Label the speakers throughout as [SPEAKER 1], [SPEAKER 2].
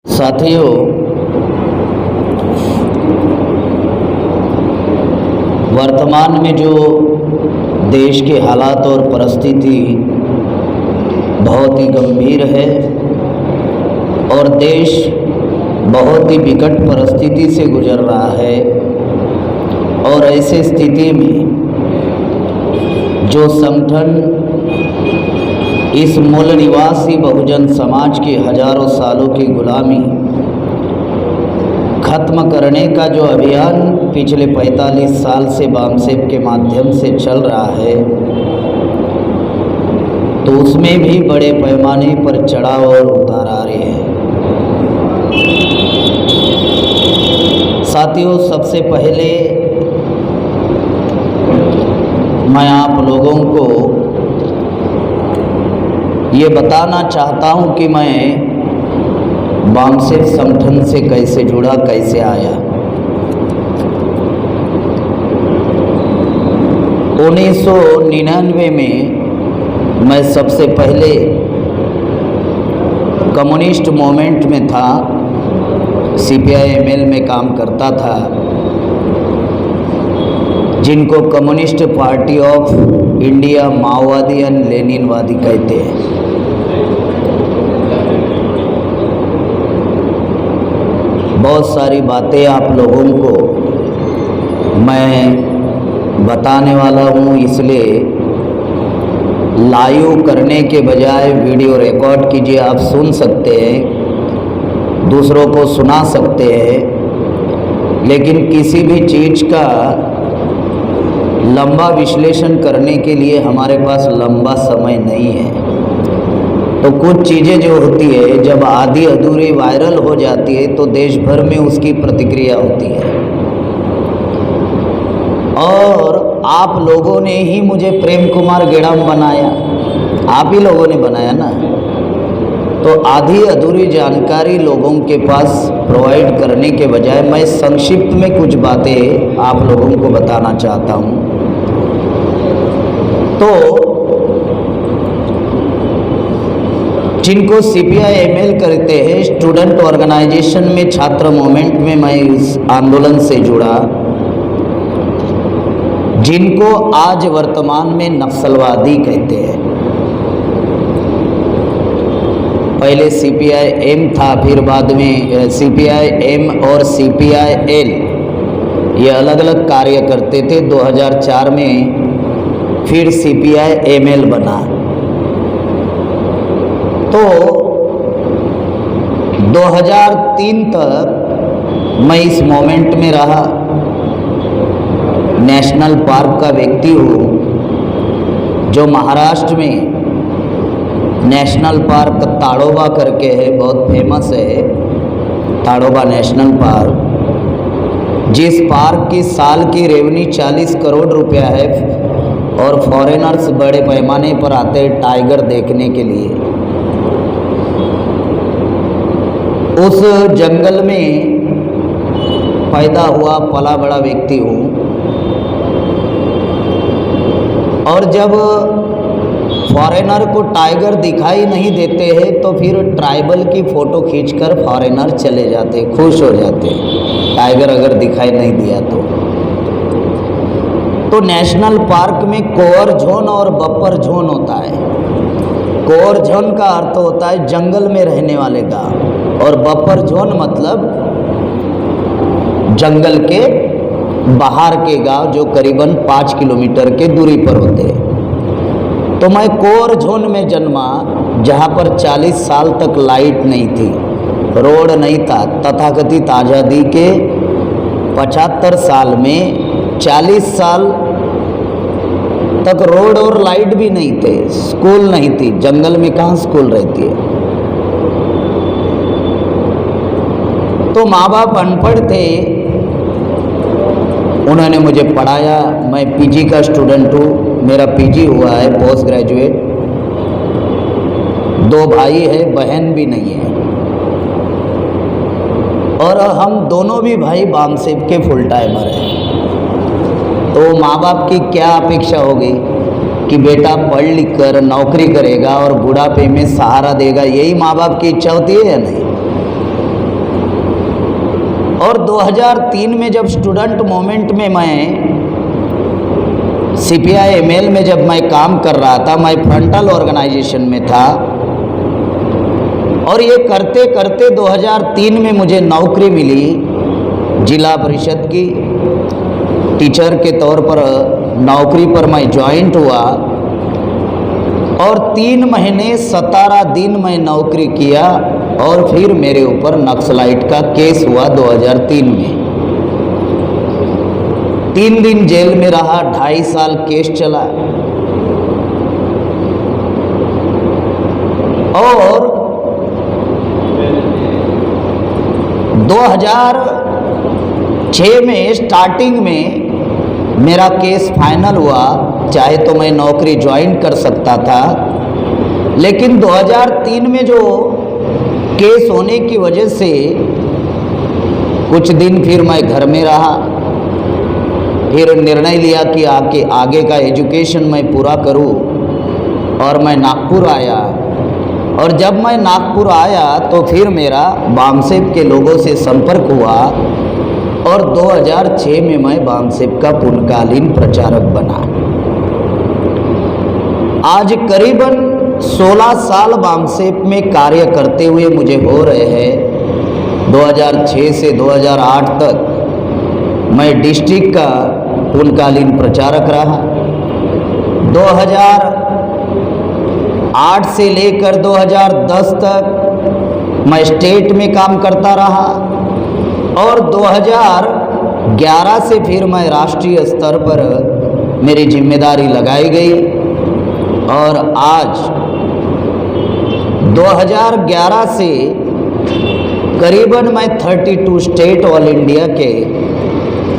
[SPEAKER 1] साथियों, वर्तमान में जो देश के हालात और परिस्थिति बहुत ही गंभीर है और देश बहुत ही विकट परिस्थिति से गुजर रहा है और ऐसे स्थिति में जो संगठन इस मूल निवासी बहुजन समाज की हजारों सालों की गुलामी खत्म करने का जो अभियान पिछले 45 साल से बामसेब के माध्यम से चल रहा है, तो उसमें भी बड़े पैमाने पर चढ़ाव और उतार आ रहे हैं। साथियों, सबसे पहले मैं आप लोगों को ये बताना चाहता हूँ कि मैं बामसेब संगठन से कैसे जुड़ा, कैसे आया। 1999 में मैं सबसे पहले कम्युनिस्ट मूवमेंट में था, CPI-ML में काम करता था, जिनको कम्युनिस्ट पार्टी ऑफ इंडिया माओवादी और लेनिनवादी कहते हैं। बहुत सारी बातें आप लोगों को मैं बताने वाला हूँ, इसलिए लाइव करने के बजाय वीडियो रिकॉर्ड कीजिए। आप सुन सकते हैं, दूसरों को सुना सकते हैं, लेकिन किसी भी चीज़ का लंबा विश्लेषण करने के लिए हमारे पास लंबा समय नहीं है। तो कुछ चीज़ें जो होती है, जब आधी अधूरी वायरल हो जाती है तो देश भर में उसकी प्रतिक्रिया होती है। और आप लोगों ने ही मुझे प्रेम कुमार गेड़ाम बनाया, आप ही लोगों ने बनाया ना। तो आधी अधूरी जानकारी लोगों के पास प्रोवाइड करने के बजाय मैं संक्षिप्त में कुछ बातें आप लोगों को बताना चाहता हूँ। तो जिनको CPI-ML करते हैं, स्टूडेंट ऑर्गेनाइजेशन में, छात्र मूवमेंट में मैं इस आंदोलन से जुड़ा, जिनको आज वर्तमान में नक्सलवादी कहते हैं। पहले CPI-M था, फिर बाद में CPI-M और CPI-L ये अलग अलग कार्य करते थे। 2004 में फिर CPI-ML बना। तो 2003 तक मैं इस मोमेंट में रहा। नेशनल पार्क का व्यक्ति हूँ, जो महाराष्ट्र में नेशनल पार्क ताड़ोबा करके है, बहुत फेमस है ताड़ोबा नेशनल पार्क, जिस पार्क की साल की रेवेन्यू 40 करोड़ रुपया है और फॉरेनर्स बड़े पैमाने पर आते हैं टाइगर देखने के लिए। उस जंगल में पैदा हुआ पला बड़ा व्यक्ति हूँ। और जब फॉरेनर को टाइगर दिखाई नहीं देते हैं तो फिर ट्राइबल की फ़ोटो खींचकर फॉरेनर चले जाते, खुश हो जाते, टाइगर अगर दिखाई नहीं दिया तो नेशनल पार्क में कोर जोन और बफर जोन होता है। कोर जोन का अर्थ होता है जंगल में रहने वाले गाँव, और बफर जोन मतलब जंगल के बाहर के गांव जो करीबन 5 किलोमीटर के दूरी पर होते हैं। तो मैं कोर जोन में जन्मा, जहां पर 40 साल तक लाइट नहीं थी, रोड नहीं था। तथाकथित आज़ादी के 75 साल में 40 साल तक रोड और लाइट भी नहीं थे, स्कूल नहीं थी। जंगल में कहाँ स्कूल रहती है। तो माँ बाप अनपढ़ थे, उन्होंने मुझे पढ़ाया। मैं PG का स्टूडेंट हूँ, मेरा PG हुआ है, पोस्ट ग्रेजुएट। 2 भाई है, बहन भी नहीं है। और हम दोनों भी भाई बामसेब के फुल टाइमर हैं। तो माँ बाप की क्या अपेक्षा होगी कि बेटा पढ़ लिख कर नौकरी करेगा और बुढ़ापे में सहारा देगा, यही माँ बाप की इच्छा होती है या नहीं? और 2003 में जब स्टूडेंट मूवमेंट में मैं CPI-ML में जब मैं काम कर रहा था, मैं फ्रंटल ऑर्गेनाइजेशन में था, और ये करते करते 2003 में मुझे नौकरी मिली जिला परिषद की। टीचर के तौर पर नौकरी पर मैं ज्वाइंट हुआ और 3 महीने 17 दिन मैं नौकरी किया और फिर मेरे ऊपर नक्सलाइट का केस हुआ 2003 में। 3 दिन जेल में रहा, 2.5 साल केस चला और 2006 में स्टार्टिंग में मेरा केस फाइनल हुआ। चाहे तो मैं नौकरी ज्वाइन कर सकता था, लेकिन 2003 में जो केस होने की वजह से कुछ दिन फिर मैं घर में रहा। फिर निर्णय लिया कि आगे का एजुकेशन मैं पूरा करूं और मैं नागपुर आया। और जब मैं नागपुर आया तो फिर मेरा बामसेप के लोगों से संपर्क हुआ और 2006 में मैं बामसेप का पूर्णकालीन प्रचारक बना। आज करीबन 16 साल बामसेप में कार्य करते हुए मुझे हो रहे हैं। 2006 से 2008 तक मैं डिस्ट्रिक्ट का पूर्णकालीन प्रचारक रहा। 2008 से लेकर 2010 तक मैं स्टेट में काम करता रहा और 2011 से फिर मैं राष्ट्रीय स्तर पर मेरी जिम्मेदारी लगाई गई और आज 2011 से करीबन मैं 32 स्टेट ऑल इंडिया के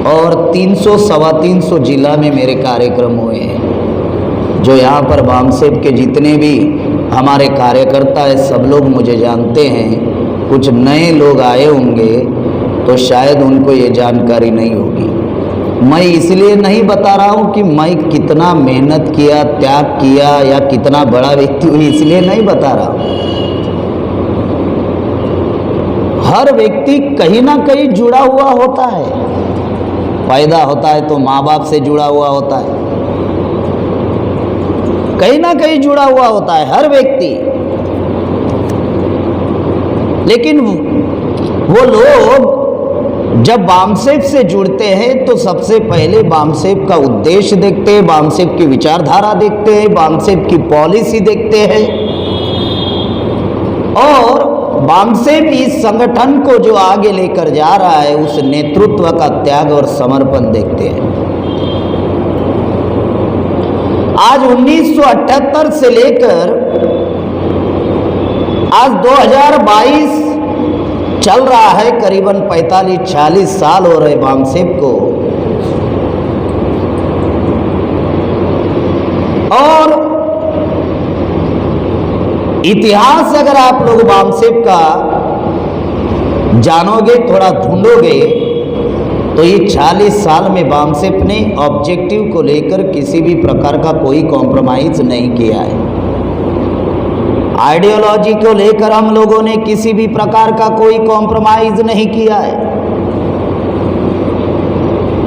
[SPEAKER 1] और 300-325 जिला में मेरे कार्यक्रम हुए हैं। जो यहाँ पर बामसेप के जितने भी हमारे कार्यकर्ता हैं सब लोग मुझे जानते हैं। कुछ नए लोग आए होंगे तो शायद उनको ये जानकारी नहीं होगी। मैं इसलिए नहीं बता रहा हूँ कि मैं कितना मेहनत किया, त्याग किया या कितना बड़ा व्यक्ति हूँ, इसलिए नहीं बता रहा हूँ। हर व्यक्ति कहीं ना कहीं जुड़ा हुआ होता है। पैदा होता है तो माँ बाप से जुड़ा हुआ होता है, कहीं ना कहीं जुड़ा हुआ होता है हर व्यक्ति। लेकिन वो लोग जब बामसेप से जुड़ते हैं तो सबसे पहले बामसेप का उद्देश्य देखते हैं, बामसेप की विचारधारा देखते हैं, बामसेप की पॉलिसी देखते हैं और बामसेप इस संगठन को जो आगे लेकर जा रहा है उस नेतृत्व का त्याग और समर्पण देखते हैं। आज 1978 से लेकर आज 2022 चल रहा है, करीबन 45-46 साल हो रहे बामसेप को। और इतिहास अगर आप लोग बामसेप का जानोगे, थोड़ा ढूंढोगे, तो ये 40 साल में बामसेप ने ऑब्जेक्टिव को लेकर किसी भी प्रकार का कोई कॉम्प्रोमाइज नहीं किया है। आइडियोलॉजी को लेकर हम लोगों ने किसी भी प्रकार का कोई कॉम्प्रोमाइज नहीं किया है।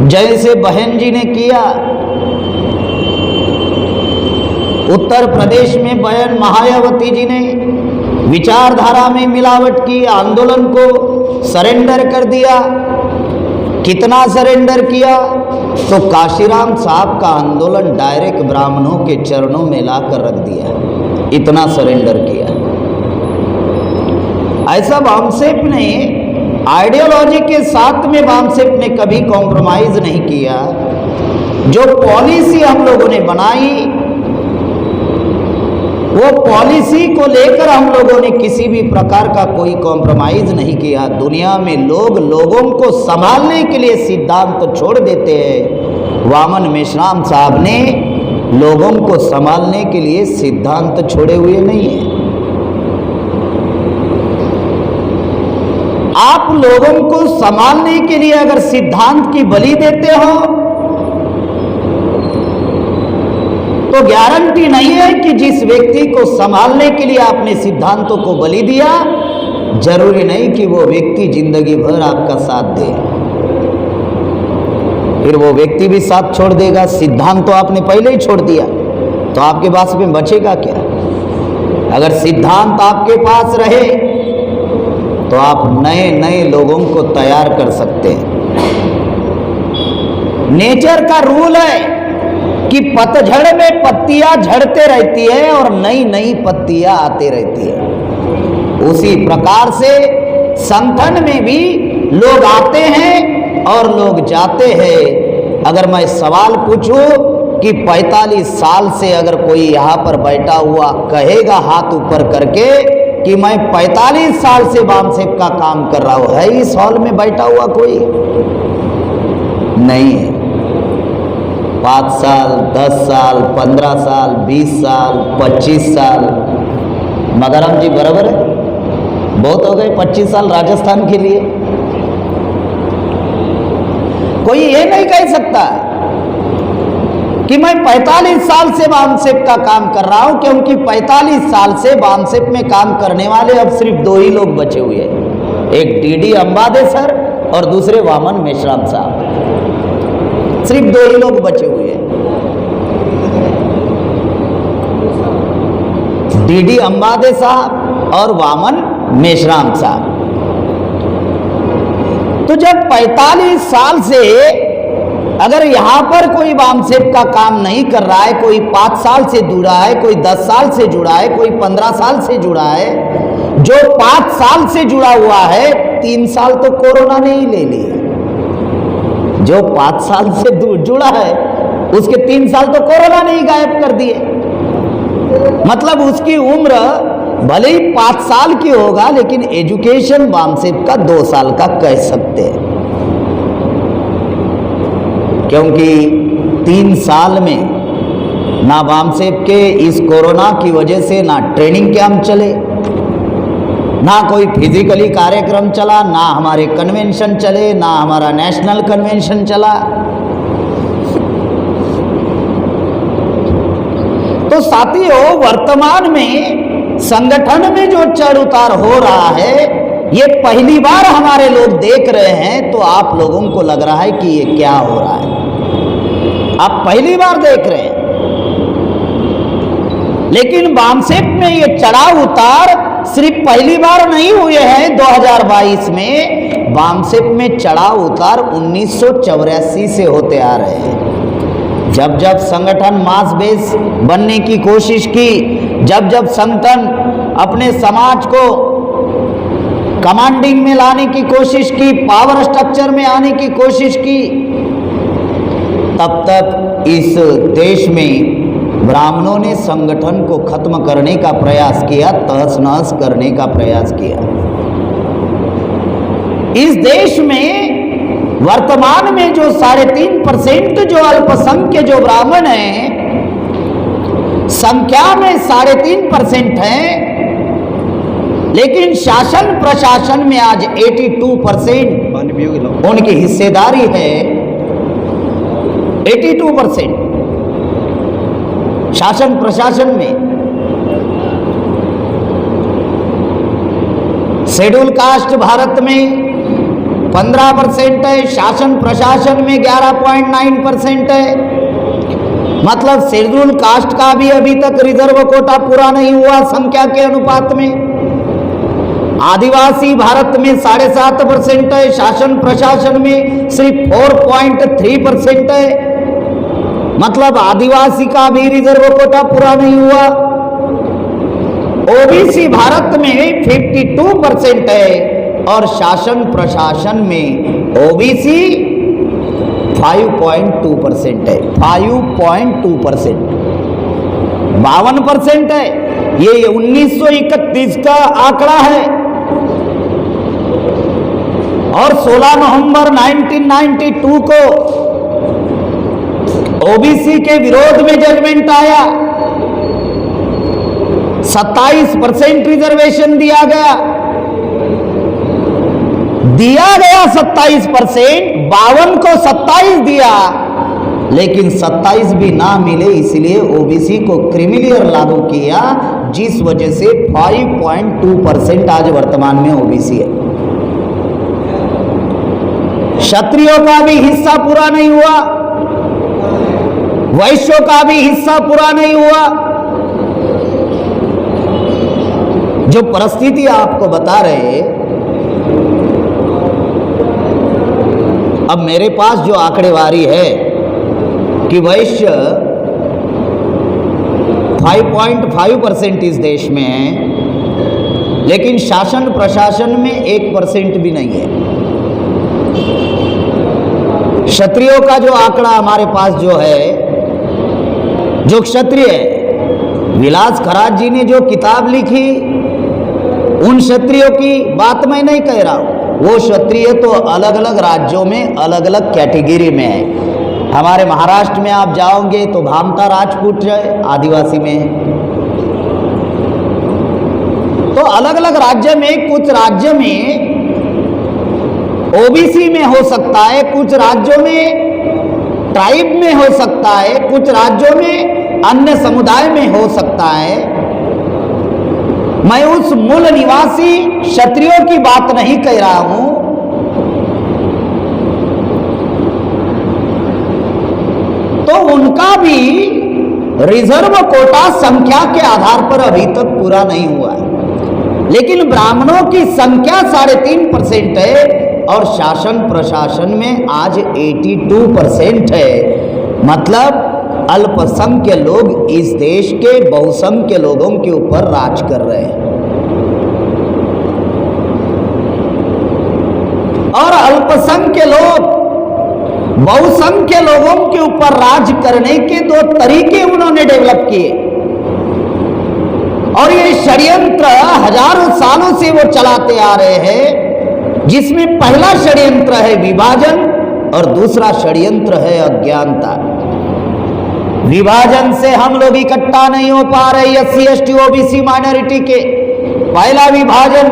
[SPEAKER 1] जैसे बहन जी ने किया, उत्तर प्रदेश में बहन मायावती जी ने विचारधारा में मिलावट की, आंदोलन को सरेंडर कर दिया। कितना सरेंडर किया? तो काशीराम साहब का आंदोलन डायरेक्ट ब्राह्मणों के चरणों में लाकर रख दिया, इतना सरेंडर किया। ऐसा बामसेप ने आइडियोलॉजी के साथ में बामसेप ने कभी कॉम्प्रोमाइज नहीं किया। जो पॉलिसी हम लोगों ने बनाई वो पॉलिसी को लेकर हम लोगों ने किसी भी प्रकार का कोई कॉम्प्रोमाइज नहीं किया। दुनिया में लोगों को संभालने के लिए सिद्धांत तो छोड़ देते हैं, वामन मेश्राम साहब ने लोगों को संभालने के लिए सिद्धांत छोड़े हुए नहीं है। आप लोगों को संभालने के लिए अगर सिद्धांत की बलि देते हो तो गारंटी नहीं है कि जिस व्यक्ति को संभालने के लिए आपने सिद्धांतों को बलि दिया जरूरी नहीं कि वो व्यक्ति जिंदगी भर आपका साथ दे, फिर वो व्यक्ति भी साथ छोड़ देगा। सिद्धांत तो आपने पहले ही छोड़ दिया, तो आपके पास में बचेगा क्या? अगर सिद्धांत आपके पास रहे तो आप नए नए लोगों को तैयार कर सकते हैं। नेचर का रूल है कि पतझड़ में पत्तियां झड़ते रहती है और नई नई पत्तियां आते रहती है। उसी प्रकार से संगठन में भी लोग आते हैं और लोग जाते हैं। अगर मैं सवाल पूछूं कि 45 साल से अगर कोई यहाँ पर बैठा हुआ कहेगा हाथ ऊपर करके कि मैं 45 साल से बामसेप का काम कर रहा हूं, है इस हॉल में बैठा हुआ कोई? नहीं है। 5 साल, 10 साल, 15 साल, 20 साल, 25 साल, मदाराम जी बराबर है, बहुत हो गए 25 साल राजस्थान के लिए। कोई ये नहीं कह सकता कि मैं 45 साल से बामसेप का काम कर रहा हूं, क्योंकि 45 साल से बामसेप में काम करने वाले अब सिर्फ 2 ही लोग bचे हुए हैं, एक डीडी अंबादे सर और दूसरे वामन मेश्राम साहब। सिर्फ 2 ही लोग बचे हुए हैं, डीडी अंबादे साहब और वामन मेश्राम साहब। तो जब 45 साल से अगर यहां पर कोई बामसेप का काम नहीं कर रहा है, कोई 5 साल से जुड़ा है, कोई 10 साल से जुड़ा है, कोई 15 साल से जुड़ा है, जो 5 साल से जुड़ा हुआ है 3 साल तो कोरोना ने ही ले लिए। जो 5 साल से जुड़ा है उसके 3 साल तो कोरोना ने ही गायब कर दिए। मतलब उसकी उम्र भले ही 5 साल की होगा, लेकिन एजुकेशन बामसेप का 2 साल का कह सकते हैं, क्योंकि 3 साल में ना बामसेप के इस कोरोना की वजह से ना ट्रेनिंग कैंप चले, ना कोई फिजिकली कार्यक्रम चला, ना हमारे कन्वेंशन चले, ना हमारा नेशनल कन्वेंशन चला। तो साथियों, वर्तमान में संगठन में जो चढ़ उतार हो रहा है ये पहली बार हमारे लोग देख रहे हैं। तो आप लोगों को लग रहा है कि ये क्या हो रहा है, आप पहली बार देख रहे हैं। लेकिन बामसेप में ये चढ़ाव उतार सिर्फ पहली बार नहीं हुए हैं। 2022 में बामसेप में चढ़ाव उतार 1984 से होते आ रहे हैं। जब जब संगठन मास बेस बनने की कोशिश की, जब जब संगठन अपने समाज को कमांडिंग में लाने की कोशिश की, पावर स्ट्रक्चर में आने की कोशिश की, तब तक इस देश में ब्राह्मणों ने संगठन को खत्म करने का प्रयास किया, तहस नहस करने का प्रयास किया। इस देश में वर्तमान में जो 3.5% जो अल्पसंख्य जो ब्राह्मण हैं, संख्या में 3.5% हैं, लेकिन शासन प्रशासन में आज 82% उनकी हिस्सेदारी है। 82% शासन प्रशासन में। शेड्यूल कास्ट भारत में 15% है, शासन प्रशासन में 11.9% है। मतलब शेड्यूल कास्ट का भी अभी तक रिजर्व कोटा पूरा नहीं हुआ संख्या के अनुपात में। आदिवासी भारत में 7.5% है, शासन प्रशासन में सिर्फ 4.3% है। मतलब आदिवासी का भी रिजर्व कोटा पूरा नहीं हुआ। ओबीसी भारत में 52% है और शासन प्रशासन में ओबीसी 5.2% है। 5.2%, 52% है। ये 1931 का आंकड़ा है और 16 नवंबर 1992 को ओबीसी के विरोध में जजमेंट आया। 27% रिजर्वेशन दिया गया 27%, 52 को 27 दिया लेकिन 27 भी ना मिले, इसलिए ओबीसी को क्रीमीलेयर लागू किया, जिस वजह से 5.2% आज वर्तमान में ओबीसी है। क्षत्रियों का भी हिस्सा पूरा नहीं हुआ, वैश्यों का भी हिस्सा पूरा नहीं हुआ। जो परिस्थिति आपको बता रहे, अब मेरे पास जो आंकड़ेवारी है कि वैश्य 5.5% इस देश में है, लेकिन शासन प्रशासन में 1% भी नहीं है। क्षत्रियों का जो आंकड़ा हमारे पास जो है, जो क्षत्रिय है, विलास खराज जी ने जो किताब लिखी, उन क्षत्रियों की बात मैं नहीं कह रहा हूं। वो क्षत्रिय तो अलग अलग राज्यों में अलग अलग कैटेगरी में है। हमारे महाराष्ट्र में आप जाओगे तो भामटा राजपूत है, आदिवासी में है। तो अलग अलग राज्य में, कुछ राज्य में ओबीसी में हो सकता है, कुछ राज्यों में ट्राइब में हो सकता है, कुछ राज्यों में अन्य समुदाय में हो सकता है। मैं उस मूल निवासी क्षत्रियों की बात नहीं कह रहा हूं। तो उनका भी रिजर्व कोटा संख्या के आधार पर अभी तक पूरा नहीं हुआ है, लेकिन ब्राह्मणों की संख्या 3.5% है और शासन प्रशासन में आज 82% है। मतलब अल्पसंख्य लोग इस देश के बहुसंख्य लोगों के ऊपर राज कर रहे हैं। और अल्पसंख्य लोग बहुसंख्य लोगों के ऊपर राज करने के 2 तरीके उन्होंने डेवलप किए, और ये षड्यंत्र हजारों सालों से वो चलाते आ रहे हैं, जिसमें पहला षड्यंत्र है विभाजन और दूसरा षड्यंत्र है अज्ञानता। विभाजन से हम लोग इकट्ठा नहीं हो पा रहे, एससी एसटी ओबीसी माइनॉरिटी के। पहला विभाजन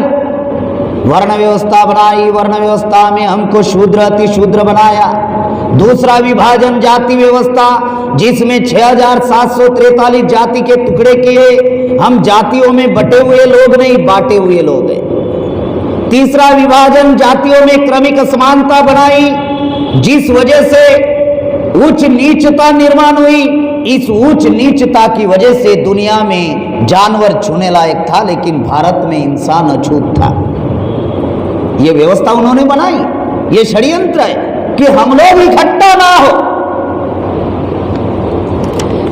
[SPEAKER 1] वर्ण व्यवस्था बनाई, वर्ण व्यवस्था में हमको शूद्र अति शूद्र बनाया। दूसरा विभाजन जाति व्यवस्था, जिसमें 6743 जाति के टुकड़े किए। हम जातियों में बटे हुए लोग नहीं, बांटे हुए लोग हैं। तीसरा विभाजन जातियों में क्रमिक असमानता बनाई, जिस वजह से उच्च नीचता निर्माण हुई। इस उच्च नीचता की वजह से दुनिया में जानवर छूने लायक था, लेकिन भारत में इंसान अछूत था। यह व्यवस्था उन्होंने बनाई। यह षड्यंत्र है कि हम लोग इकट्ठा ना हो।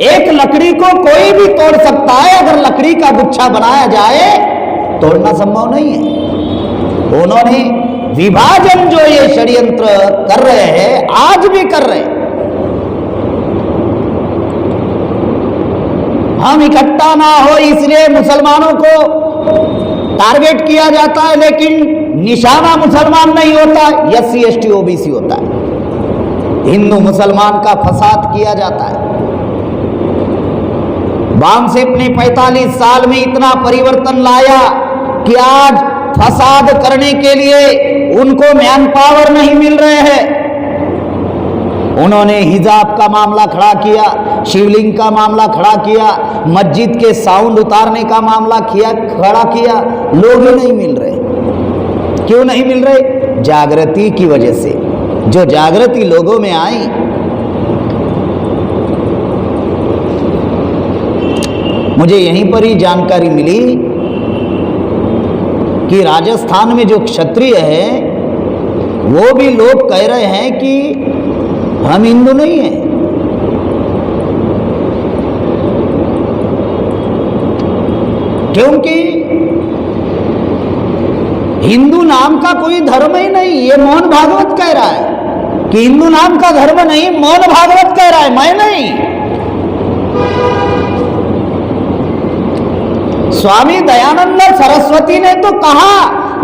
[SPEAKER 1] एक लकड़ी को कोई भी तोड़ सकता है, अगर लकड़ी का गुच्छा बनाया जाए तोड़ना संभव नहीं है। उन्होंने विभाजन जो ये षड्यंत्र कर रहे हैं, आज भी कर रहे हैं। हम इकट्ठा ना हो इसलिए मुसलमानों को टारगेट किया जाता है, लेकिन निशाना मुसलमान नहीं होता, एससी एसटी ओबीसी होता है। हिंदू मुसलमान का फसाद किया जाता है। बामसेप ने 45 साल में इतना परिवर्तन लाया कि आज फसाद करने के लिए उनको मैन पावर नहीं मिल रहे हैं। उन्होंने हिजाब का मामला खड़ा किया, शिवलिंग का मामला खड़ा किया, मस्जिद के साउंड उतारने का मामला खड़ा किया। लोग ही नहीं मिल रहे। क्यों नहीं मिल रहे? जागृति की वजह से। जो जागृति लोगों में आई, मुझे यहीं पर ही जानकारी मिली कि राजस्थान में जो क्षत्रिय है, वो भी लोग कह रहे हैं कि हम हिंदू नहीं हैं। क्योंकि हिंदू नाम का कोई धर्म ही नहीं। ये मोहन भागवत कह रहा है कि हिंदू नाम का धर्म नहीं, मोहन भागवत कह रहा है, मैं नहीं। स्वामी दयानंद सरस्वती ने तो कहा,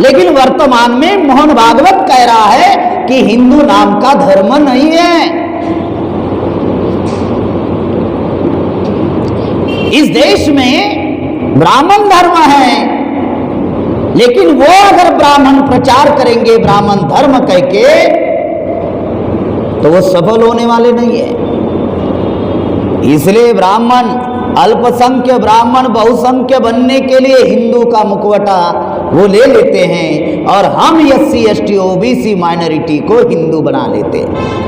[SPEAKER 1] लेकिन वर्तमान में मोहन भागवत कह रहा है कि हिंदू नाम का धर्म नहीं है। इस देश में ब्राह्मण धर्म है, लेकिन वो अगर ब्राह्मण प्रचार करेंगे ब्राह्मण धर्म कह के, तो वो सफल होने वाले नहीं है। इसलिए ब्राह्मण, अल्पसंख्य ब्राह्मण बहुसंख्य बनने के लिए हिंदू का मुखवटा वो ले लेते हैं और हम SC ST OBC माइनॉरिटी को हिंदू बना लेते हैं।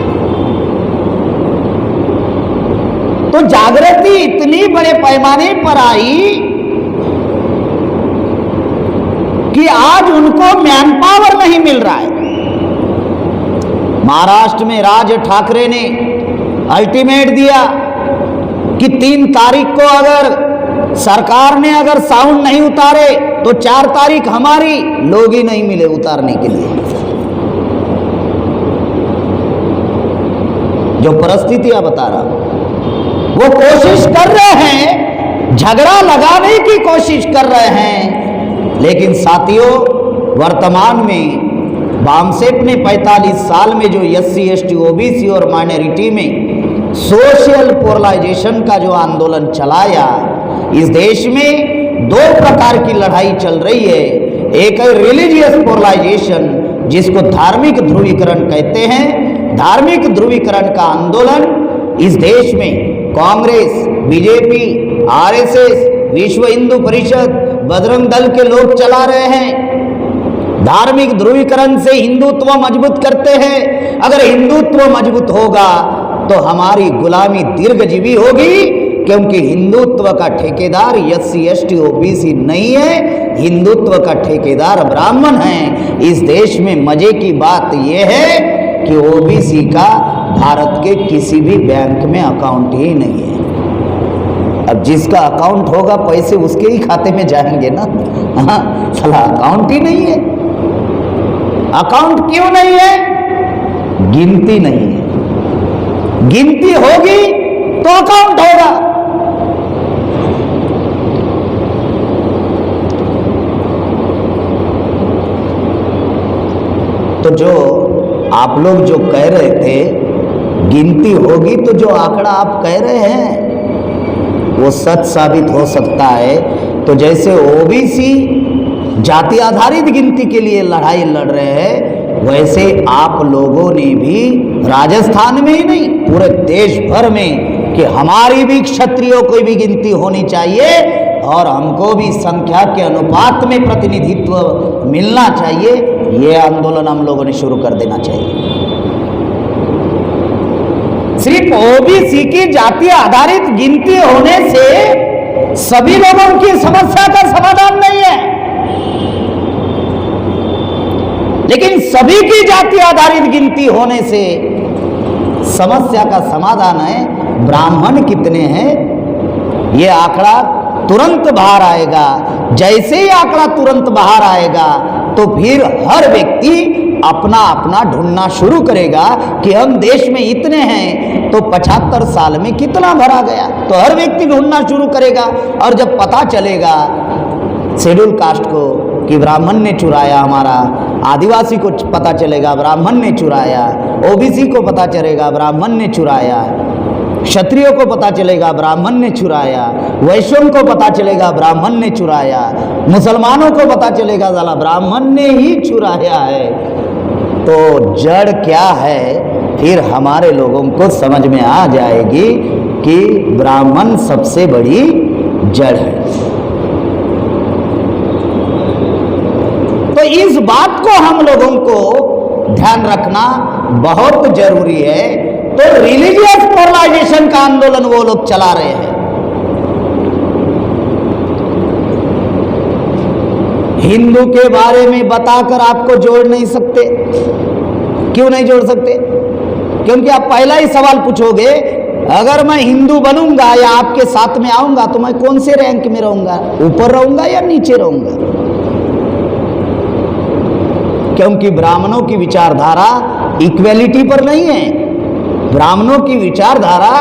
[SPEAKER 1] तो जागृति इतनी बड़े पैमाने पर आई कि आज उनको मैन पावर नहीं मिल रहा है। महाराष्ट्र में राज ठाकरे ने अल्टीमेट दिया कि 3 तारीख को अगर सरकार ने अगर साउंड नहीं उतारे तो 4 तारीख हमारी, लोग ही नहीं मिले उतारने के लिए। जो परिस्थितियां बता रहा हूं, वो कोशिश कर रहे हैं, झगड़ा लगाने की कोशिश कर रहे हैं। लेकिन साथियों, वर्तमान में बामसेप ने 45 साल में जो SC ST OBC और माइनॉरिटी में सोशल पोलराइजेशन का जो आंदोलन चलाया, इस देश में 2 प्रकार की लड़ाई चल रही है। एक है रिलीजियस पोलराइजेशन, जिसको धार्मिक ध्रुवीकरण कहते हैं। धार्मिक ध्रुवीकरण का आंदोलन इस देश में कांग्रेस, BJP, RSS, विश्व हिंदू परिषद, बजरंग दल के लोग चला रहे हैं। धार्मिक ध्रुवीकरण से हिंदुत्व मजबूत करते हैं। अगर हिंदुत्व मजबूत होगा तो हमारी गुलामी दीर्घजीवी होगी, क्योंकि हिंदुत्व का ठेकेदार SC ST OBC नहीं है, हिंदुत्व का ठेकेदार ब्राह्मण है। इस देश में मजे की बात यह है कि OBC का भारत के किसी भी बैंक में अकाउंट ही नहीं है। अब जिसका अकाउंट होगा पैसे उसके ही खाते में जाएंगे ना। हाँ, साला अकाउंट ही नहीं है। अकाउंट क्यों नहीं है? गिनती नहीं है। गिनती होगी तो अकाउंट होगा। तो जो आप लोग जो कह रहे थे गिनती होगी, तो जो आंकड़ा आप कह रहे हैं वो सच साबित हो सकता है। तो जैसे OBC जाति आधारित गिनती के लिए लड़ाई लड़ रहे हैं, वैसे आप लोगों ने भी राजस्थान में ही नहीं पूरे देश भर में कि हमारी भी क्षत्रियों की भी गिनती होनी चाहिए और हमको भी संख्या के अनुपात में प्रतिनिधित्व मिलना चाहिए। ये आंदोलन हम लोगों ने शुरू कर देना चाहिए। सिर्फ OBC की जाति आधारित गिनती होने से सभी लोगों की समस्या का समाधान नहीं है, लेकिन सभी की जाति आधारित गिनती होने से समस्या का समाधान है। ब्राह्मण कितने हैं ये आंकड़ा तुरंत बाहर आएगा। जैसे ही आंकड़ा तुरंत बाहर आएगा तो फिर हर व्यक्ति अपना अपना ढूंढना शुरू करेगा कि हम देश में इतने हैं तो 75 साल में कितना भरा गया, तो हर व्यक्ति ढूंढना शुरू करेगा। और जब पता चलेगा शेड्यूल कास्ट को कि ब्राह्मण ने चुराया, हमारा आदिवासी को पता चलेगा ब्राह्मण ने चुराया, OBC को पता चलेगा ब्राह्मण ने चुराया, क्षत्रियों को पता चलेगा ब्राह्मण ने चुराया, वैश्यों को पता चलेगा ब्राह्मण ने चुराया, मुसलमानों को पता चलेगा साला ब्राह्मण ने ही चुराया है, तो जड़ क्या है फिर हमारे लोगों को समझ में आ जाएगी कि ब्राह्मण सबसे बड़ी जड़ है। तो इस बात को हम लोगों को ध्यान रखना बहुत जरूरी है। तो रिलीजियस पोलराइजेशन का आंदोलन वो लोग चला रहे हैं। हिंदू के बारे में बताकर आपको जोड़ नहीं सकते। क्यों नहीं जोड़ सकते? क्योंकि आप पहला ही सवाल पूछोगे, अगर मैं हिंदू बनूंगा या आपके साथ में आऊंगा तो मैं कौन से रैंक में रहूंगा, ऊपर रहूंगा या नीचे रहूंगा? क्योंकि ब्राह्मणों की विचारधारा इक्वेलिटी पर नहीं है, ब्राह्मणों की विचारधारा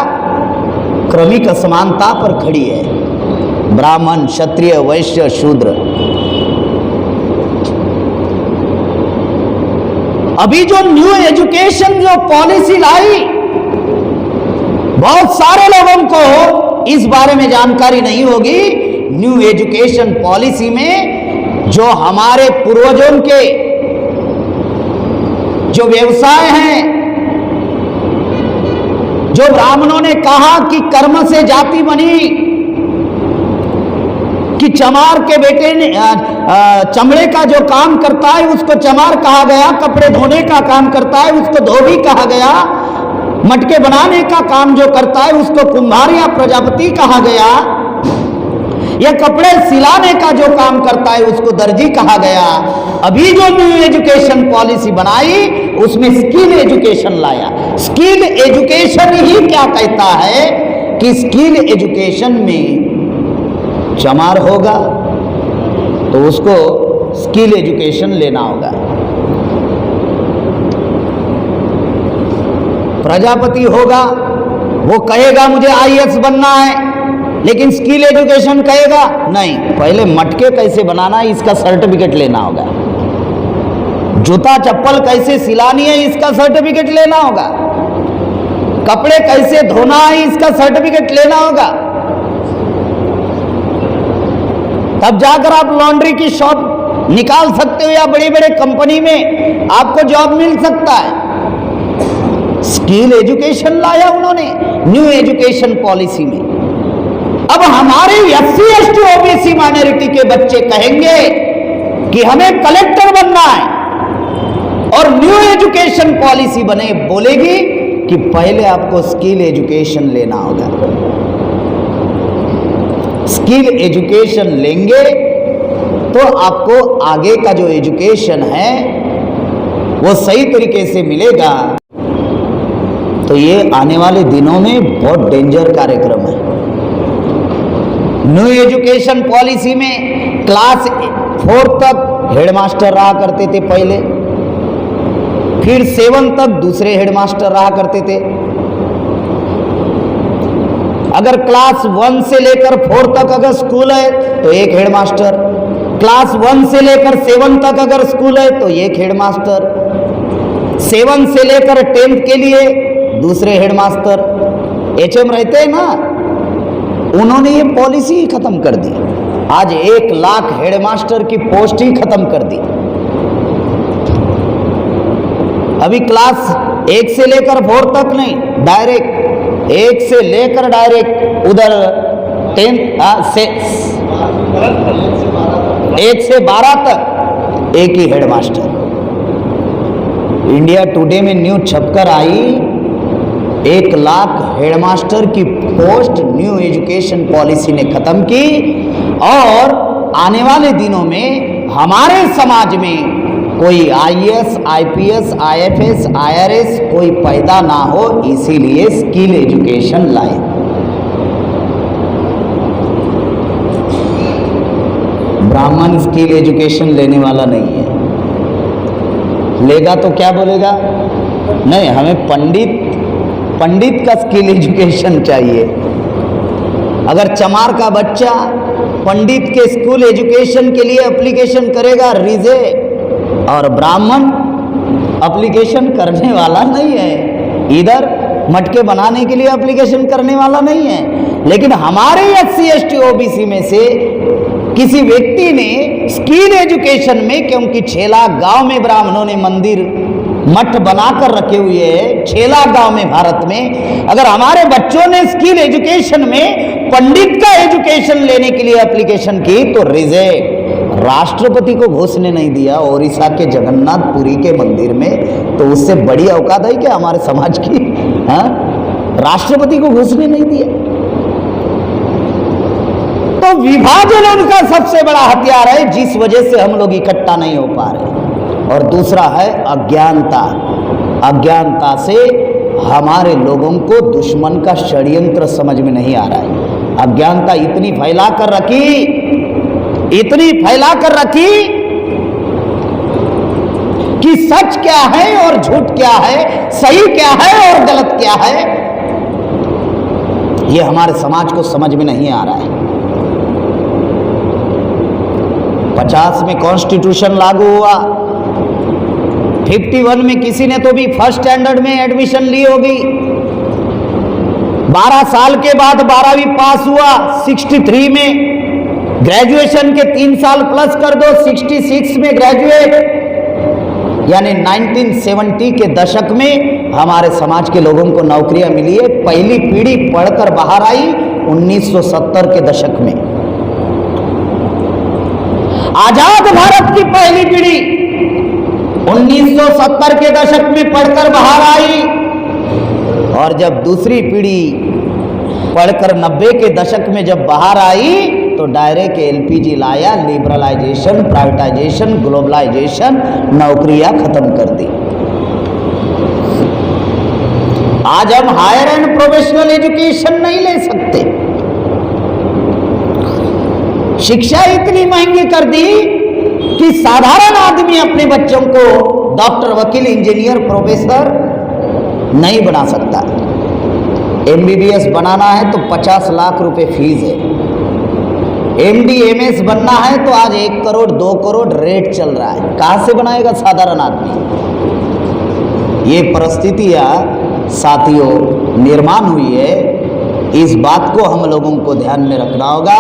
[SPEAKER 1] क्रमिक असमानता पर खड़ी है। ब्राह्मण, क्षत्रिय, वैश्य, शूद्र। अभी जो न्यू एजुकेशन जो पॉलिसी लाई, बहुत सारे लोगों को इस बारे में जानकारी नहीं होगी। न्यू एजुकेशन पॉलिसी में जो हमारे पूर्वजों के जो व्यवसाय हैं जो ब्राह्मणों ने कहा कि कर्म से जाति बनी, कि चमार के बेटे ने चमड़े का जो काम करता है उसको चमार कहा गया, कपड़े धोने का काम करता है उसको धोबी कहा गया, मटके बनाने का काम जो करता है उसको कुम्हार या प्रजापति कहा गया, या कपड़े सिलाने का जो काम करता है उसको दर्जी कहा गया। अभी जो न्यू एजुकेशन पॉलिसी बनाई उसमें स्किल एजुकेशन लाया। स्किल एजुकेशन ही क्या कहता है कि स्किल एजुकेशन में चमार होगा तो उसको स्किल एजुकेशन लेना होगा, प्रजापति होगा वो कहेगा मुझे आईएएस बनना है, लेकिन स्किल एजुकेशन कहेगा नहीं, पहले मटके कैसे बनाना है इसका सर्टिफिकेट लेना होगा, जूता चप्पल कैसे सिलानी है इसका सर्टिफिकेट लेना होगा, कपड़े कैसे धोना है इसका सर्टिफिकेट लेना होगा, तब जाकर आप लॉन्ड्री की शॉप निकाल सकते हो या बड़ी बड़ी कंपनी में आपको जॉब मिल सकता है। स्किल एजुकेशन लाया उन्होंने न्यू एजुकेशन पॉलिसी में। अब हमारे एससी एसटी ओबीसी माइनॉरिटी के बच्चे कहेंगे कि हमें कलेक्टर बनना है, और न्यू एजुकेशन पॉलिसी बने बोलेगी कि पहले आपको स्किल एजुकेशन लेना होगा। स्किल एजुकेशन लेंगे तो आपको आगे का जो एजुकेशन है वो सही तरीके से मिलेगा। तो ये आने वाले दिनों में बहुत डेंजर कार्यक्रम है। न्यू एजुकेशन पॉलिसी में क्लास 4 तक हेडमास्टर रहा करते थे पहले, फिर 7 तक दूसरे हेडमास्टर रहा करते थे। अगर क्लास 1 से लेकर 4 तक अगर स्कूल है तो एक हेडमास्टर, क्लास 1 से लेकर 7 तक अगर स्कूल है तो एक हेडमास्टर, 7 से लेकर 10th के लिए दूसरे हेडमास्टर। एचएम रहते हैं ना, उन्होंने ये पॉलिसी ही खत्म कर दी। आज 1 लाख हेडमास्टर की पोस्ट ही खत्म कर दी। अभी क्लास 1 से लेकर 4 तक नहीं, डायरेक्ट 1 से लेकर डायरेक्ट उधर 10 से 1 से 12 तक एक ही हेडमास्टर। इंडिया टुडे में न्यूज छपकर आई, 1 लाख हेडमास्टर की पोस्ट न्यू एजुकेशन पॉलिसी ने खत्म की, और आने वाले दिनों में हमारे समाज में कोई आईएएस, आईपीएस, आईएफएस, आईआरएस कोई पैदा ना हो, इसीलिए स्किल एजुकेशन लाए। ब्राह्मण स्किल एजुकेशन लेने वाला नहीं है, लेगा तो क्या बोलेगा, नहीं हमें पंडित का स्किल एजुकेशन चाहिए। अगर चमार का बच्चा पंडित के स्कूल एजुकेशन के लिए एप्लीकेशन करेगा रिजे, और ब्राह्मण एप्लीकेशन करने वाला नहीं है, इधर मटके बनाने के लिए एप्लीकेशन करने वाला नहीं है। लेकिन हमारे एससी एसटी ओबीसी में से किसी व्यक्ति ने स्किल एजुकेशन में, क्योंकि 6 लाख गांव में ब्राह्मणों ने मंदिर मठ बनाकर रखे हुए हैं, 6 लाख गांव में भारत में, अगर हमारे बच्चों ने स्किल एजुकेशन में पंडित का एजुकेशन लेने के लिए एप्लीकेशन की तो रिजेक्ट। राष्ट्रपति को घुसने नहीं दिया ओडिशा के जगन्नाथपुरी के मंदिर में, तो उससे बड़ी औकात है क्या हमारे समाज की? हाँ, राष्ट्रपति को घुसने नहीं दिया। तो विभाजन उनका सबसे बड़ा हथियार है, जिस वजह से हम लोग इकट्ठा नहीं हो पा रहे। और दूसरा है अज्ञानता। अज्ञानता से हमारे लोगों को दुश्मन का षड्यंत्र समझ में नहीं आ रहा है। अज्ञानता इतनी फैला कर रखी कि सच क्या है और झूठ क्या है, सही क्या है और गलत क्या है, यह हमारे समाज को समझ में नहीं आ रहा है। 50 में कॉन्स्टिट्यूशन लागू हुआ, 51 में किसी ने तो भी फर्स्ट स्टैंडर्ड में एडमिशन ली होगी, 12 साल के बाद 12वीं पास हुआ, 63 में ग्रेजुएशन के 3 साल प्लस कर दो, 66 में ग्रेजुएट, यानी 1970 के दशक में हमारे समाज के लोगों को नौकरियां मिली है। पहली पीढ़ी पढ़कर बाहर आई 1970 के दशक में। आजाद भारत की पहली पीढ़ी 1970 के दशक में पढ़कर बाहर आई, और जब दूसरी पीढ़ी पढ़कर 90 के दशक में जब बाहर आई तो डायरेक्ट एलपीजी लाया, लिबरलाइजेशन, प्राइवेटाइजेशन, ग्लोबलाइजेशन, नौकरियां खत्म कर दी। आज हम हायर एंड प्रोफेशनल एजुकेशन नहीं ले सकते। शिक्षा इतनी महंगी कर दी कि साधारण आदमी अपने बच्चों को डॉक्टर, वकील, इंजीनियर, प्रोफेसर नहीं बना सकता। एमबीबीएस बनाना है तो 50 लाख रुपए फीस है। एमडी, एमएस बनना है तो आज 1 करोड़ 2 करोड़ रेट चल रहा है। कहां से बनाएगा साधारण आदमी? ये परिस्थितियां साथियों निर्माण हुई है। इस बात को हम लोगों को ध्यान में रखना होगा।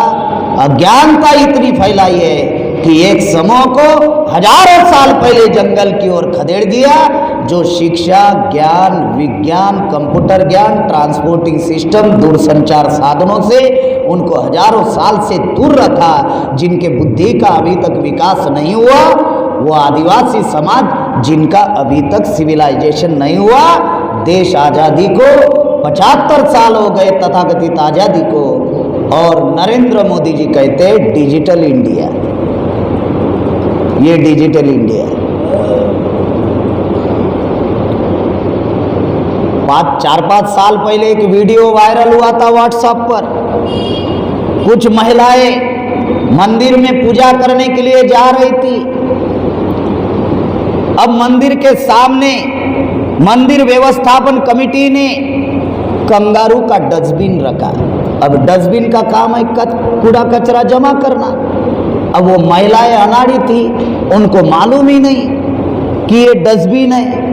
[SPEAKER 1] अज्ञानता इतनी फैलाई है कि एक समूह को हजारों साल पहले जंगल की ओर खदेड़ दिया, जो शिक्षा, ज्ञान, विज्ञान, कंप्यूटर ज्ञान, ट्रांसपोर्टिंग सिस्टम, दूरसंचार साधनों से उनको हजारों साल से दूर रखा। जिनके बुद्धि का अभी तक विकास नहीं हुआ, वो आदिवासी समाज जिनका अभी तक सिविलाइजेशन नहीं हुआ। देश आज़ादी को 75 साल हो गए, तथाकथित आज़ादी को, और नरेंद्र मोदी जी कहते हैं डिजिटल इंडिया। ये डिजिटल इंडिया 4-5 साल पहले एक वीडियो वायरल हुआ था व्हाट्सएप पर। कुछ महिलाएं मंदिर में पूजा करने के लिए जा रही थी। अब मंदिर के सामने मंदिर व्यवस्थापन कमेटी ने कंगारू का डस्टबिन रखा। अब डस्टबिन का काम है कूड़ा कचरा जमा करना। अब वो महिलाएं अनाड़ी थी, उनको मालूम ही नहीं कि ये डस्टबिन है।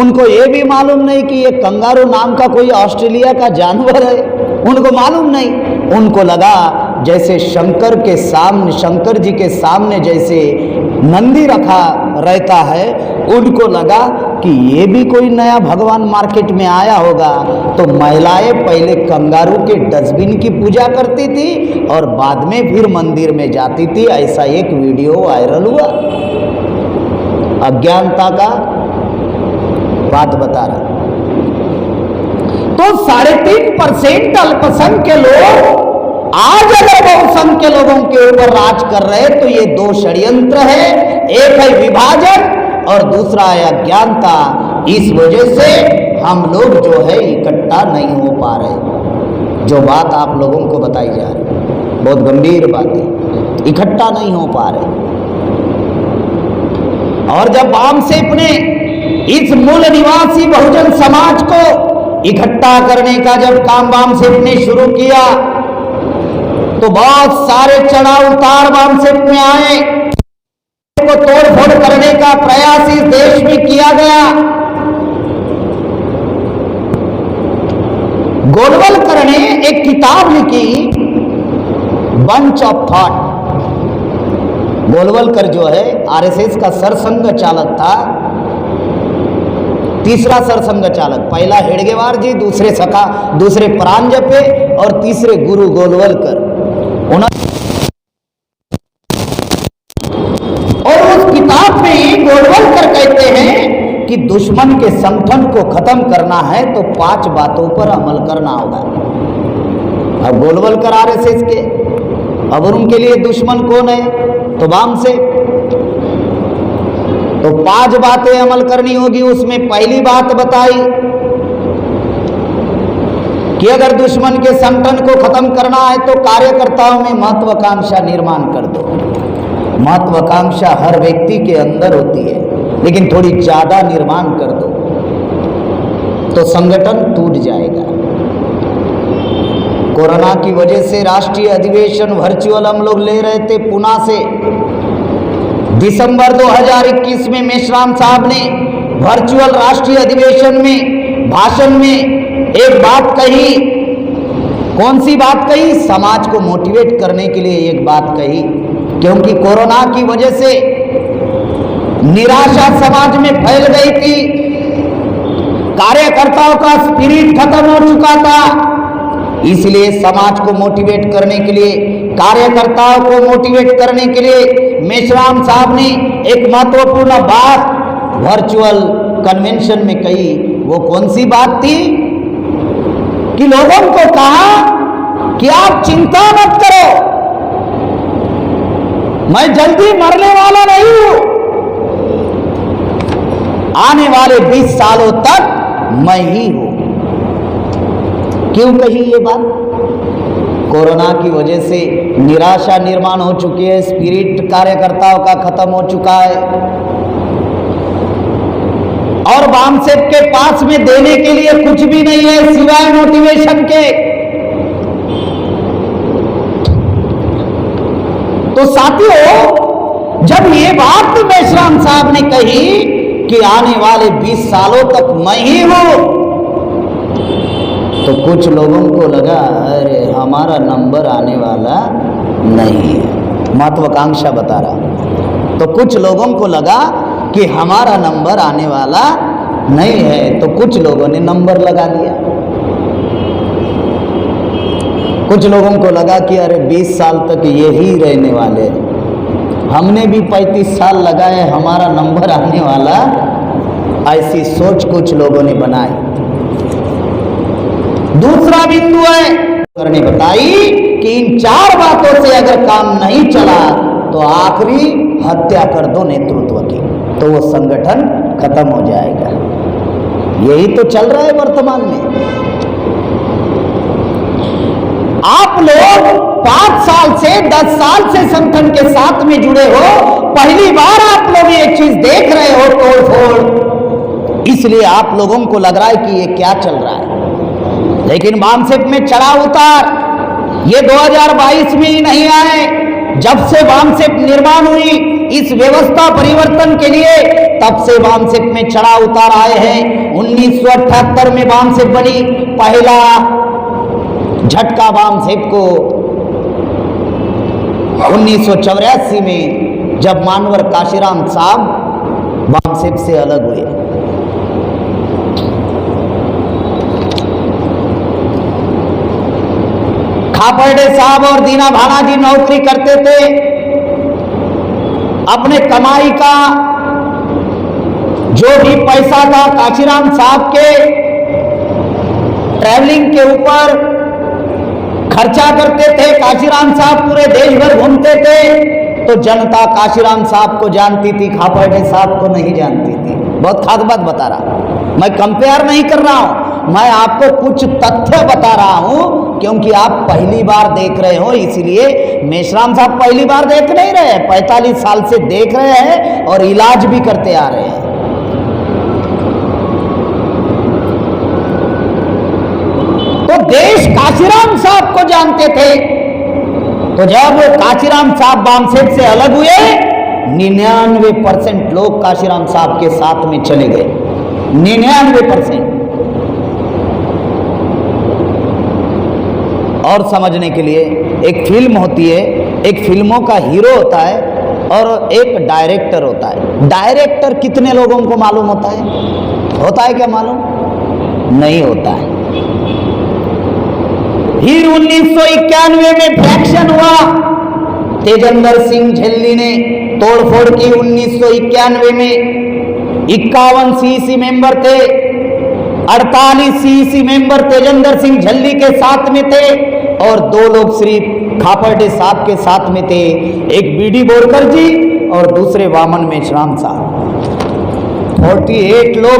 [SPEAKER 1] उनको ये भी मालूम नहीं कि ये कंगारू नाम का कोई ऑस्ट्रेलिया का जानवर है, उनको मालूम नहीं। उनको लगा जैसे शंकर जी के सामने जैसे नंदी रखा रहता है, उनको लगा कि ये भी कोई नया भगवान मार्केट में आया होगा। तो महिलाएं पहले कंगारू के डस्टबिन की पूजा करती थी और बाद में फिर मंदिर में जाती थी। ऐसा एक वीडियो वायरल हुआ। अज्ञानता का बात बता रहा। तो 3.5% अल्पसंख्यक लोग आज अगर बहुसंख्य लोगों के ऊपर राज कर रहे, तो ये 2 षड्यंत्र है। एक है विभाजन और दूसरा है अज्ञानता। इस वजह से हम लोग जो है इकट्ठा नहीं हो पा रहे। जो बात आप लोगों को बताई जा रही बहुत गंभीर बात है, इकट्ठा नहीं हो पा रहे। और जब बामसेप ने इस मूल निवासी बहुजन समाज को इकट्ठा करने का जब काम बामसेप ने शुरू किया, तो बहुत सारे चढ़ाव उतार बामसेप में आए। को तोड़फोड़ करने का प्रयास इस देश में किया गया। गोलवलकर ने एक किताब लिखी, बंच ऑफ थॉट। गोलवलकर जो है आरएसएस का सरसंघ चालक था, तीसरा सरसंघ चालक। पहला हेडगेवार जी, दूसरे परांजपे और तीसरे गुरु गोलवलकर। और उस किताब में गोलवलकर कहते हैं कि दुश्मन के संगठन को खत्म करना है तो 5 बातों पर अमल करना होगा। अब गोलवलकर आरएसएस के, अब उनके लिए दुश्मन कौन है? तो बामसेप। तो 5 बातें अमल करनी होगी। उसमें पहली बात बताई कि अगर दुश्मन के संगठन को खत्म करना है तो कार्यकर्ताओं में महत्वाकांक्षा निर्माण कर दो। महत्वाकांक्षा हर व्यक्ति के अंदर होती है, लेकिन थोड़ी ज्यादा निर्माण कर दो तो संगठन टूट जाएगा। कोरोना की वजह से राष्ट्रीय अधिवेशन वर्चुअल हम लोग ले रहे थे पुणे से। दिसंबर 2021 में मेश्राम साहब ने वर्चुअल राष्ट्रीय अधिवेशन में भाषण में एक बात कही। कौन सी बात कही? समाज को मोटिवेट करने के लिए एक बात कही, क्योंकि कोरोना की वजह से निराशा समाज में फैल गई थी, कार्यकर्ताओं का स्पिरिट खत्म हो चुका था। इसलिए समाज को मोटिवेट करने के लिए, कार्यकर्ताओं को मोटिवेट करने के लिए मेश्राम साहब ने एक महत्वपूर्ण बात वर्चुअल कन्वेंशन में कही। वो कौन सी बात थी कि लोगों को कहा कि आप चिंता मत करो, मैं जल्दी मरने वाला नहीं हूं, आने वाले 20 सालों तक मैं ही हूं। क्यों कही ये बात? कोरोना की वजह से निराशा निर्माण हो चुकी है, स्पिरिट कार्यकर्ताओं का खत्म हो चुका है, और वामसेप के पास में देने के लिए कुछ भी नहीं है सिवाय मोटिवेशन के। तो साथियों, जब ये बात मेश्राम साहब ने कही कि आने वाले 20 सालों तक मैं ही हूं, तो कुछ लोगों को लगा अरे हमारा नंबर आने वाला नहीं है। महत्वाकांक्षा बता रहा। तो कुछ लोगों को लगा कि हमारा नंबर आने वाला नहीं है, तो कुछ लोगों ने नंबर लगा लिया। कुछ लोगों को लगा कि अरे 20 साल तक यही रहने वाले, हमने भी 35 साल लगाए, हमारा नंबर आने वाला, ऐसी सोच कुछ लोगों ने बनाई। दूसरा बिंदु है ने बताई कि इन 4 बातों से अगर काम नहीं चला तो आखिरी हत्या कर दो नेतृत्व की, तो वो संगठन खत्म हो जाएगा। यही तो चल रहा है वर्तमान में। आप लोग 5 साल से 10 साल से संगठन के साथ में जुड़े हो, पहली बार आप लोग ये चीज देख रहे हो तोड़फोड़, इसलिए आप लोगों को लग रहा है कि ये क्या चल रहा है। लेकिन वामसेप में चढ़ाव उतार ये 2022 में ही नहीं आए। जब से वामसेप निर्माण हुई इस व्यवस्था परिवर्तन के लिए, तब से वामसेप में चढ़ाव उतार आए हैं। 1978 में वामसेप बनी, पहला झटका वामसेप को 1984 में जब मानवर काशीराम साहब वामसेप से अलग हुए। खापर्डे साहब और दीना भाना जी नौकरी करते थे, अपने कमाई का जो भी पैसा था काशीराम साहब के ट्रैवलिंग के ऊपर खर्चा करते थे। काशीराम साहब पूरे देश भर घूमते थे, तो जनता काशीराम साहब को जानती थी, खापर्डे साहब को नहीं जानती थी। बहुत खास बात बता रहा, मैं कंपेयर नहीं कर रहा हूं, मैं आपको कुछ तथ्य बता रहा हूं, क्योंकि आप पहली बार देख रहे हो। इसलिए मेश्राम साहब पहली बार देख नहीं रहे, 45 साल से देख रहे हैं और इलाज भी करते आ रहे हैं। तो देश काशीराम साहब को जानते थे, तो जब काशीराम साहब वामसेप से अलग हुए, 99% लोग काशीराम साहब के साथ में चले गए। 99%। और समझने के लिए, एक फिल्म होती है, एक फिल्मों का हीरो होता है और एक डायरेक्टर होता है। डायरेक्टर कितने लोगों को मालूम होता है? होता है क्या मालूम? नहीं होता है। फिर 1991 में फ्रैक्शन हुआ, तेजेंद्र सिंह झल्ली ने तोड़फोड़ की। 1991 में 51 सीईसी मेंबर थे, 48 सीईसी मेंबर तेजेंद्र सिंह झल्ली के साथ में थे और 2 लोग सिर्फ खापर्डे साहब के साथ में थे, एक बीडी बोरकर जी और दूसरे वामन मेश्राम साहब। 48 लोग